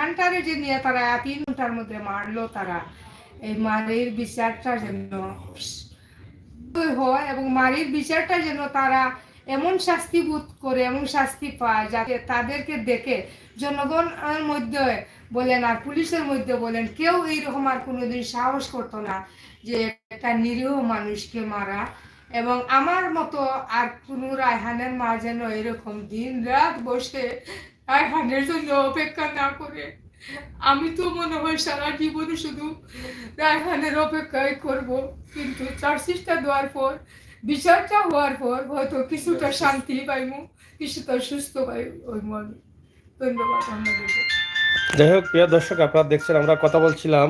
রায়হানটারে যে নিয়ে তারা 3 ঘন্টার মধ্যে মারলো, তারা এই মারির বিচারটা যেন হয় এবং মারির বিচারটা যেন তারা এমন শাস্তি বোধ করে, এমন শাস্তি পায় যাতে তাদেরকে দেখে জনগণের মধ্যে বলেন আর পুলিশের মধ্যে বলেন কেউ এইরকম আর কোনোদিন সাহস করতো না যে একটা নিরীহ মানুষকে মারা। এবং আমার মতো আর কোনো রায়হানের মা যেন এরকম দিন রাত বসে রায়হানের জন্য অপেক্ষা না করে। আমি তো মনে হয় সারা জীবনে শুধু রায়হানের অপেক্ষাই করব, কিন্তু চার্জশিটটা দেওয়ার পর, বিচারটা হওয়ার পর হয়তো কিছুটা শান্তি পাইব, কিছুটা সুস্থ পাইব। ধন্যবাদ আপনাদেরকে। যাই হোক, প্রিয় দর্শক, আপনারা দেখছেন আমরা কথা বলছিলাম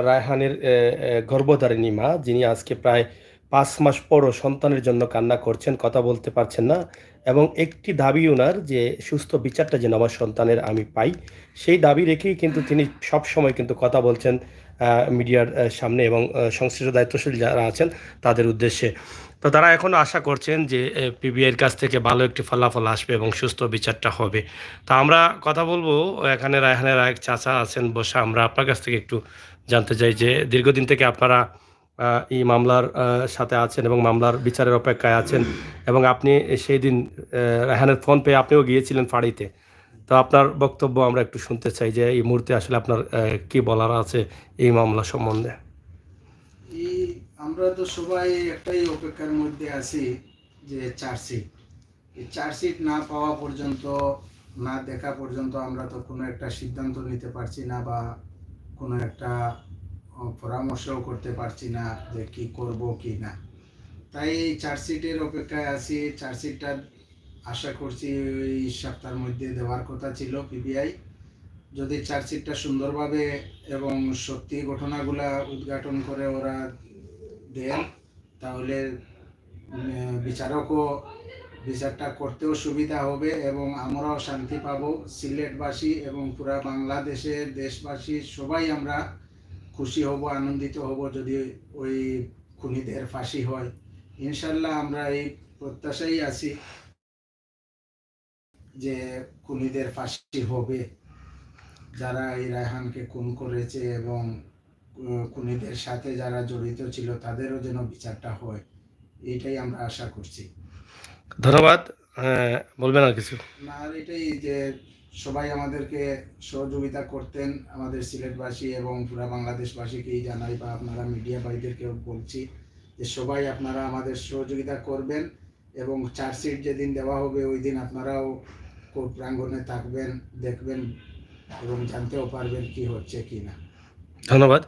রায়হানের গর্ভধারিণী মা, যিনি আজকে প্রায় 5 মাস পরও সন্তানের জন্য কান্না করছেন, কথা বলতে পারছেন না, এবং একটি দাবি ওনার যে সুস্থ বিচারটা যেন আমার সন্তানের আমি পাই, সেই দাবি রেখেই কিন্তু তিনি সব সময় কিন্তু কথা বলছেন মিডিয়ার সামনে এবং সংশ্লিষ্ট দায়িত্বশীল যারা আছেন তাদের উদ্দেশ্যে। তো তারা এখনও আশা করছেন যে পিবিআইয়ের কাছ থেকে ভালো একটি ফলাফল আসবে এবং সুস্থ বিচারটা হবে। তা আমরা কথা বলবো, এখানে রায়হানের এক চাচা আছেন বসে, আমরা আপনার কাছ থেকে একটু জানতে চাই যে দীর্ঘদিন থেকে আপনারা এই মামলার সাথে আছেন এবং মামলার বিচারের অপেক্ষায় আছেন, এবং আপনি সেই দিন রায়হানের ফোন পেয়ে আপনিও গিয়েছিলেন ফাঁড়িতে। তো আপনার বক্তব্য আমরা একটু শুনতে চাই যে এই মুহূর্তে আসলে আপনার কি বলার আছে এই মামলা সম্বন্ধে। আমরা তো সবাই একটাই অপেক্ষার মধ্যে আছি যে চার্জশিট, এই চার্জশিট না পাওয়া পর্যন্ত, না দেখা পর্যন্ত আমরা তো কোনো একটা সিদ্ধান্ত নিতে পারছি না বা কোনো একটা পরামর্শও করতে পারছি না যে কি করব কি না। তাই এই চার্জশিটের অপেক্ষায় আছি। চার্জশিটটা আশা করছি এই সপ্তাহের মধ্যে দেওয়ার কথা ছিল পিবিআই। যদি চার্জশিটটা সুন্দরভাবে এবং সত্যি ঘটনাগুলা উদ্ঘাটন করে ওরা দেন, তাহলে বিচারকও বিচারটা করতেও সুবিধা হবে এবং আমরাও শান্তি পাবো। সিলেটবাসী এবং পুরা বাংলাদেশের দেশবাসী সবাই আমরা খুশি হব, আনন্দিত হব যদি ওই খুনিদের ফাঁসি হয়। ইনশাল্লাহ আমরা এই প্রত্যাশাই আছি যে খুনিদের ফাঁসি হবে, যারা এই রায়হানকে খুন করেছে এবং খুনিদের সাথে যারা জড়িত ছিল তাদেরও যেন বিচারটা হয়, এইটাই আমরা আশা করছি। ধন্যবাদ। বলবেন আর কিছু? না, আর এটাই যে সবাই আমাদেরকে সহযোগিতা করতেন, আমাদের সিলেটবাসী এবং পুরা বাংলাদেশবাসীকেই জানাই বা আপনারা মিডিয়া ভাইদেরকেও বলছি যে সবাই আপনারা আমাদের সহযোগিতা করবেন এবং চার্জশিট যেদিন দেওয়া হবে ওই দিন আপনারাও কোর্ট প্রাঙ্গণে থাকবেন, দেখবেন এবং জানতেও পারবেন কি হচ্ছে কি না। ধন্যবাদ।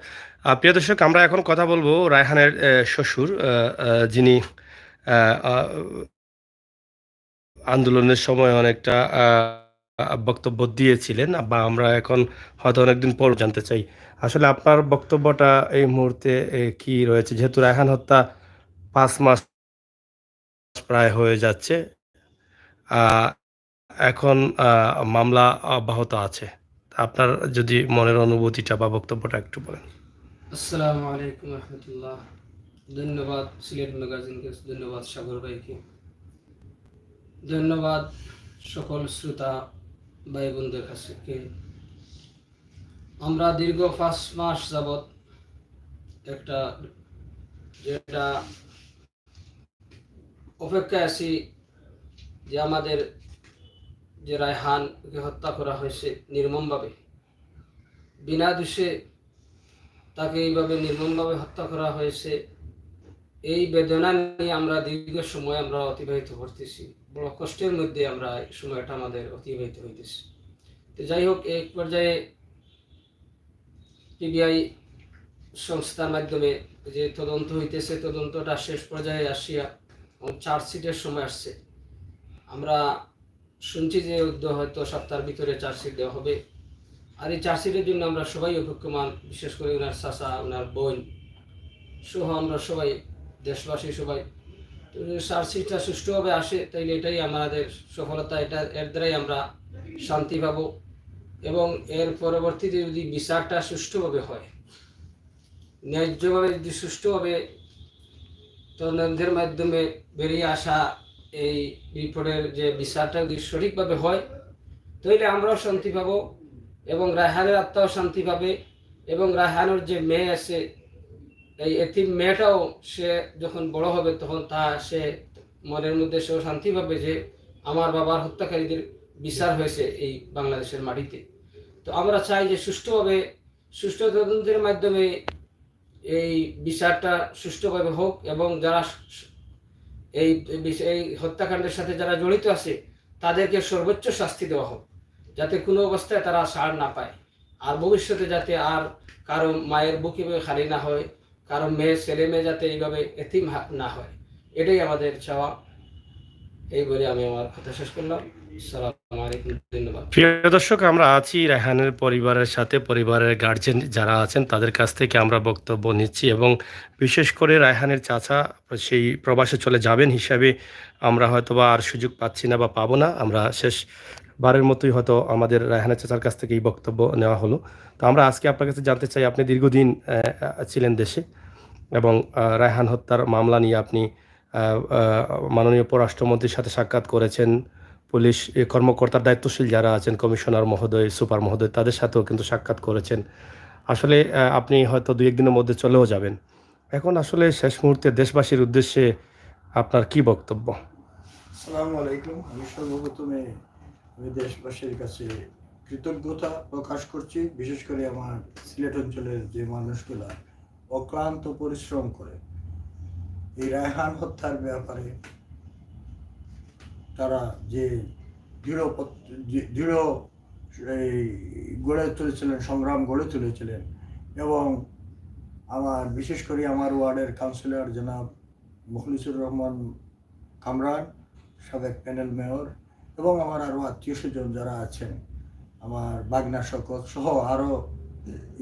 প্রিয় দর্শক, আমরা এখন কথা বলবো রায়হানের শ্বশুর, যিনি আন্দোলনের সময় অনেকটা বক্তব্য দিয়েছিলেন, বা আমরা এখন হয়তো অনেকদিন পর জানতে চাই আসলে আপনার বক্তব্যটা এই মুহূর্তে কি রয়েছে, যেহেতু রায়হান হত্যা 5 মাস প্রায় হয়ে যাচ্ছে, এখন মামলা অব্যাহত আছে। আপনার যদি মনের অনুভূতিটা বা বক্তব্যটা একটু বলেন। আসসালামু আলাইকুম রহমতুল্লাহ। ধন্যবাদ সিলেট ম্যাগাজিনকে, ধন্যবাদ সাগর ভাইকে, ধন্যবাদ সকল শ্রোতা ভাই বোনদের কাছে। আমরা দীর্ঘ 5 মাস যাবৎ একটা যেটা অপেক্ষায় আছি যে আমাদের যে রায়হানকে হত্যা করা হয়েছে নির্মমভাবে, বিনা দোষে তাকে এইভাবে নির্মমভাবে হত্যা করা হয়েছে, এই বেদনা নিয়ে আমরা দীর্ঘ সময় আমরা অতিবাহিত করতেছি, বড় কষ্টের মধ্যে আমরা সময়টা আমাদের অতিবাহিত হইতেছি। তো যাই হোক, এক পর্যায়ে পিবিআই সংস্থার মাধ্যমে যে তদন্ত হইতেছে, তদন্তটা শেষ পর্যায়ে আসিয়া চার্জশিটের সময় আসছে। আমরা শুনছি যে হয়তো সপ্তাহের ভিতরে চার্জশিট দেওয়া হবে। আর এই চার্জশিটের জন্য আমরা সবাই অপেক্ষমান, বিশেষ করে ওনার চাচা, ওনার বোন সহ আমরা সবাই, দেশবাসী সবাই। চার্জশিটটা সুষ্ঠুভাবে আসে তাইলে এটাই আমাদের সফলতা, এর দ্বারাই আমরা শান্তি পাব এবং এর পরবর্তীতে যদি বিচারটা সুষ্ঠুভাবে হয়, ন্যায্যভাবে যদি সুষ্ঠুভাবে তদন্তের মাধ্যমে বেরিয়ে আসা এই রিপোর্টের যে বিচারটা যদি সঠিকভাবে হয় তাহলে আমরাও শান্তি পাব এবং রায়হানের আত্মাও শান্তি পাবে, এবং রায়হানের যে মেয়ে আছে এই এতিম মেয়েটাও সে যখন বড় হবে তখন সে মনের মধ্যে সেও শান্তি পাবে যে আমার বাবার হত্যাকারীদের বিচার হয়েছে এই বাংলাদেশের মাটিতে। তো আমরা চাই যে সুষ্ঠু তদন্তের মাধ্যমে এই বিচারটা সুষ্ঠুভাবে হোক, এবং যারা এই এই হত্যাকাণ্ডের সাথে যারা জড়িত আছে তাদেরকে সর্বোচ্চ শাস্তি দেওয়া হোক, যাতে কোনো অবস্থায় তারা ছাড় না পায়, আর ভবিষ্যতে যাতে আর কারো মায়ের বুক এভাবে খালি না হয়, কারো ছেলে মেয়ে যাতে এইভাবে এতিম না হয়, এটাই আমাদের চাওয়া। এই বলে আমি আমার কথা শেষ করলাম। আসসালামু আলাইকুম, ধন্যবাদ। প্রিয় দর্শক, আমরা আছি রায়হানের পরিবারের সাথে, পরিবারের গার্জেন যারা আছেন তাদের কাছ থেকে আমরা বক্তব্য নিচ্ছি, এবং বিশেষ করে রায়হানের চাচা সেই প্রবাসে চলে যাবেন হিসাবে আমরা হয়তোবা আর সুযোগ পাচ্ছি না বা পাবো না। আমরা শেষবারের মতোই হয়তো আমাদের রায়হানের চাচার কাছ থেকে এই বক্তব্য নেওয়া হলো। তো আমরা আজকে আপনার কাছে জানতে চাই, আপনি দীর্ঘদিন ছিলেন দেশে, এবং রায়হান হত্যার মামলা নিয়ে আপনি মাননীয় পররাষ্ট্রমন্ত্রীর সাথে সাক্ষাৎ করেছেন, পুলিশ কর্মকর্তার দায়িত্বশীল যারা আছেন, কমিশনার মহোদয়, সুপার মহোদয়, তাদের সাথেও কিন্তু সাক্ষাৎ করেছেন। আসলে আপনি হয়তো 2-1 দিনের মধ্যে চলেও যাবেন। এখন আসলে শেষ মুহূর্তে দেশবাসীর উদ্দেশ্যে আপনার কি বক্তব্য? আসসালামু আলাইকুম। আমি সর্বপ্রথমে দেশবাসীর কাছে কৃতজ্ঞতা প্রকাশ করছি, বিশেষ করে আমার সিলেট অঞ্চলের যে মানুষগুলা অক্লান্ত পরিশ্রম করে এই রায়হান হত্যার ব্যাপারে তারা যে দৃঢ় এই গড়ে তুলেছিলেন, সংগ্রাম গড়ে তুলেছিলেন। এবং বিশেষ করে আমার ওয়ার্ডের কাউন্সিলর জনাব মুখলিসুর রহমান কামরান, সাবেক প্যানেল মেয়র, এবং আমার আরও আত্মীয় স্বজন যারা আছেন, আমার বাগনা শকত সহ আরও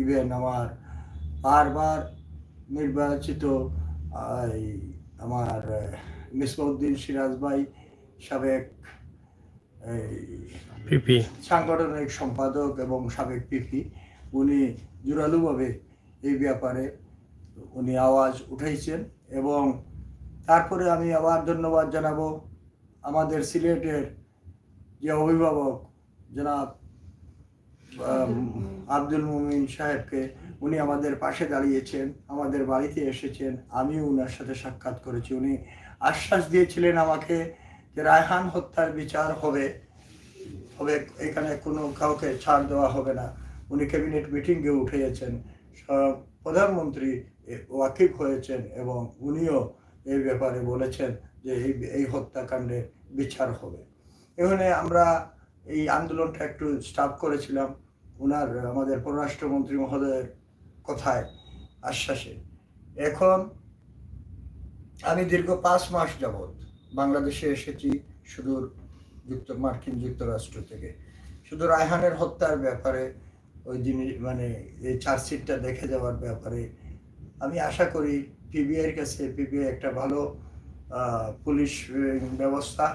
ইভেন আমার বারবার নির্বাচিত আমার মিসবাউদ্দিন সিরাজ ভাই, সাবেক পিপি সাংগঠনিক সম্পাদক এবং সাবেক পিপি, উনি জোরালোভাবে এই ব্যাপারে উনি আওয়াজ উঠাইছেন। এবং তারপরে আমি আবার ধন্যবাদ জানাবো আমাদের সিলেটের যে অভিভাবক জনাব আব্দুল মুমিন সাহেবকে। উনি আমাদের পাশে দাঁড়িয়েছেন, আমাদের বাড়িতে এসেছেন, আমিও ওনার সাথে সাক্ষাৎ করেছি। উনি আশ্বাস দিয়েছিলেন আমাকে যে রায়হান হত্যার বিচার হবে, এখানে কোনো কাউকে ছাড় দেওয়া হবে না। উনি ক্যাবিনেট মিটিংয়ে উঠেছেন, প্রধানমন্ত্রী ওয়াকিফ হয়েছেন, এবং উনিও এই ব্যাপারে বলেছেন যে এই হত্যাকাণ্ডের বিচার হবে। এখানে আমরা এই আন্দোলনটা একটু স্টাপ করেছিলাম আমাদের পররাষ্ট্রমন্ত্রী মহোদয়ের কথায়, আশ্বাসে। এখন আমি দীর্ঘ 5 মাস যাবৎ বাংলাদেশে এসেছি, সুদূর মার্কিন যুক্তরাষ্ট্র থেকে। শুধু রায়হানের হত্যার ব্যাপারে ওই জিনিস এই চার্জশিটটা দেখে যাওয়ার ব্যাপারে আমি আশা করি পিবিআইয়ের কাছে, পিবিআই একটা ভালো পুলিশ ব্যবস্থা,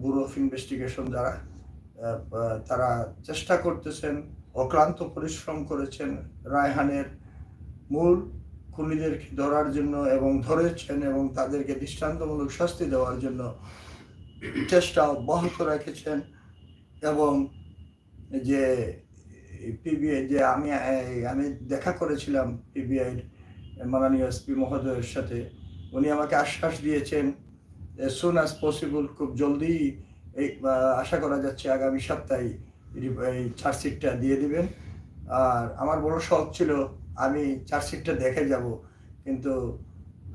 ব্যুরো অফ ইনভেস্টিগেশন যারা, তারা চেষ্টা করতেছেন, অক্লান্ত পরিশ্রম করেছেন রায়হানের মূল খুনিদেরকে ধরার জন্য, এবং ধরেছেন, এবং তাদেরকে দৃষ্টান্তমূলক শাস্তি দেওয়ার জন্য চেষ্টা অব্যাহত রেখেছেন। এবং যে পিবিআই যে আমি দেখা করেছিলাম পিবিআইয়ের মাননীয় এসপি মহোদয়ের সাথে, উনি আমাকে আশ্বাস দিয়েছেন সুন অ্যাজ পসিবল, খুব জলদি আশা করা যাচ্ছে আগামী সপ্তাহে এই চার্জশিটটা দিয়ে দিবেন। আর আমার বড় শখ ছিল আমি চার্জশিটটা দেখে যাব, কিন্তু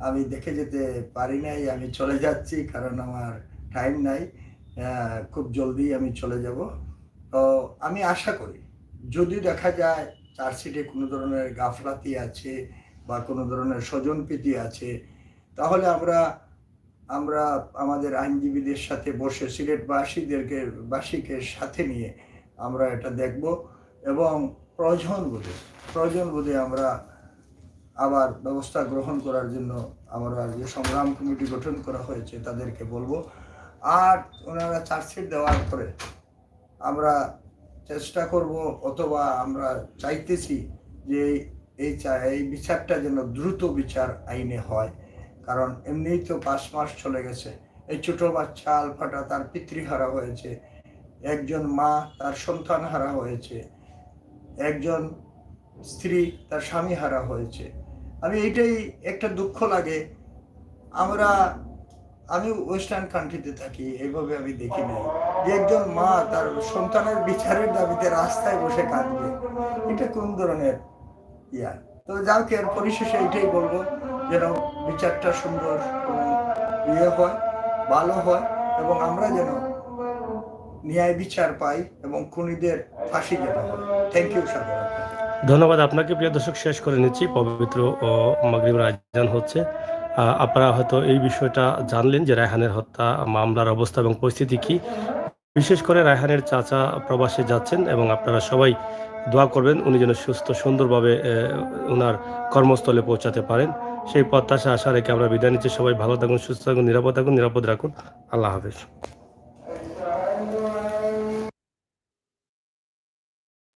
আমি দেখে যেতে পারি নাই। আমি চলে যাচ্ছি, কারণ আমার টাইম নাই। খুব জলদি আমি চলে যাব। তো আমি আশা করি যদি দেখা যায় চার্জশিটে কোনো ধরনের গাফলাতি আছে বা কোনো ধরনের স্বজনপ্রীতি আছে, তাহলে আমরা আমাদের আইনজীবীদের সাথে বসে সিলেটবাসীকে সাথে নিয়ে আমরা এটা দেখব, এবং প্রয়োজন বোধে আমরা আবার ব্যবস্থা গ্রহণ করার জন্য আমরা যে সংগ্রাম কমিটি গঠন করা হয়েছে তাদেরকে বলবো। আর ওনারা চার্জশিট দেওয়ার পরে আমরা চেষ্টা করব, অথবা আমরা চাইতেছি যে এই বিচারটা যেন দ্রুত বিচার আইনে হয়, কারণ এমনিই তো 5 মাস চলে গেছে। এই ছোট বাচ্চা আলফাটা তার পিতৃহারা হয়েছে, একজন মা তার সন্তান হারা হয়েছে, একজন স্ত্রী তার স্বামী হারা হয়েছে। আমি এইটাই একটা দুঃখ লাগে। আমি ওয়েস্টার্ন কান্ট্রিতে থাকি, এইভাবে আমি দেখি নাই যে একজন মা তার সন্তানের বিচারের দাবিতে রাস্তায় বসে কাঁদবে। এটা কোন ধরনের ইয়া? তো যাকে এর পরিশেষে এইটাই বলবো, যেন বিচারটা সুন্দর হয়, ভালো হয়, এবং আমরা যেন ন্যায় বিচার পাই এবং খুনিদের ফাঁসি যেন হয়। থ্যাংক ইউ সাগর। ধন্যবাদ আপনাকে। প্রিয় দর্শক, শেষ করে নিচ্ছি। পবিত্র মাগরিবের আজান হচ্ছে। আপনারা হয়তো এই বিষয়টা জানলেন যে রায়হানের হত্যা মামলার অবস্থা এবং পরিস্থিতি কি। বিশেষ করে রায়হানের চাচা প্রবাসে যাচ্ছেন এবং আপনারা সবাই দোয়া করবেন উনি যেন সুস্থ সুন্দরভাবে ওনার কর্মস্থলে পৌঁছাতে পারেন। সেই প্রত্যাশা আশা রেখে আমরা বিদায় নিচ্ছি। সবাই ভালো থাকুন, সুস্থ থাকুন, নিরাপদ রাখুন। আল্লাহ হাফেজ।